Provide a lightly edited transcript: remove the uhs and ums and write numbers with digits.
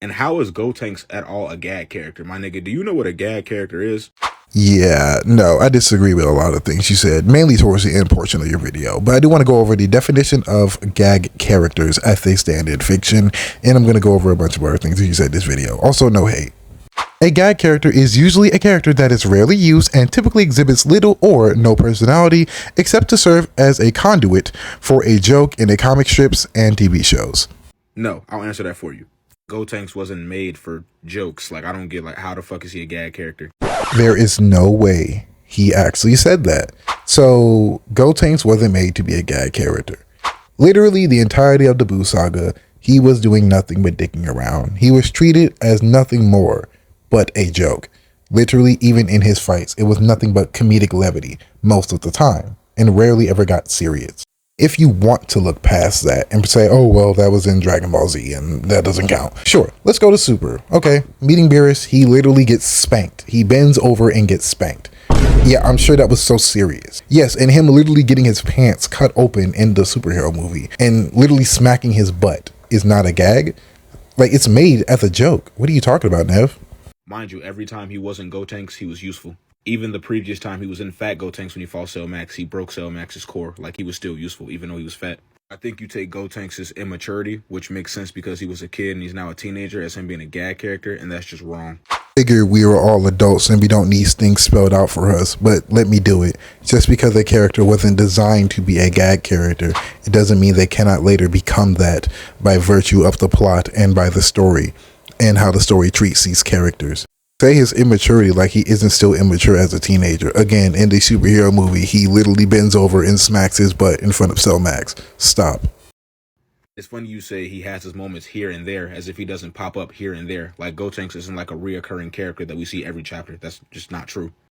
And how is Gotenks at all a gag character? My nigga, do you know what a gag character is? Yeah, no, I disagree with a lot of things you said, mainly towards the end portion of your video. But I do want to go over the definition of gag characters as they stand in fiction, and I'm going to go over a bunch of other things that you said in this video. Also, no hate. A gag character is usually a character that is rarely used and typically exhibits little or no personality, except to serve as a conduit for a joke in the comic strips and TV shows. No, I'll answer that for you. Gotenks wasn't made for jokes. Like, I don't get, like, how the fuck is he a gag character? There is no way he actually said that. So, Gotenks wasn't made to be a gag character. Literally, the entirety of the Boo Saga, he was doing nothing but dicking around. He was treated as nothing more but a joke. Literally, even in his fights, it was nothing but comedic levity most of the time, and rarely ever got serious. If you want to look past that and say, oh, well, that was in Dragon Ball Z and that doesn't count. Sure, let's go to Super. Okay, meeting Beerus, he literally gets spanked. He bends over and gets spanked. Yeah, I'm sure that was so serious. Yes, and him literally getting his pants cut open in the superhero movie and literally smacking his butt is not a gag. Like, it's made as a joke. What are you talking about, Nev? Mind you, every time he wasn't Gotenks, he was useful. Even the previous time he was in Fat Gotenks when he fought Cell Max, he broke Cell Max's core. Like, he was still useful, even though he was fat. I think you take Gotenks' immaturity, which makes sense because he was a kid and he's now a teenager, as him being a gag character, and that's just wrong. Figure we were all adults and we don't need things spelled out for us, but let me do it. Just because a character wasn't designed to be a gag character, it doesn't mean they cannot later become that by virtue of the plot and by the story and how the story treats these characters. Say his immaturity like he isn't still immature as a teenager. Again, in the superhero movie, he literally bends over and smacks his butt in front of Cell Max. Stop. It's funny you say he has his moments here and there, as if he doesn't pop up here and there. Like, Gotenks isn't like a reoccurring character that we see every chapter. That's just not true.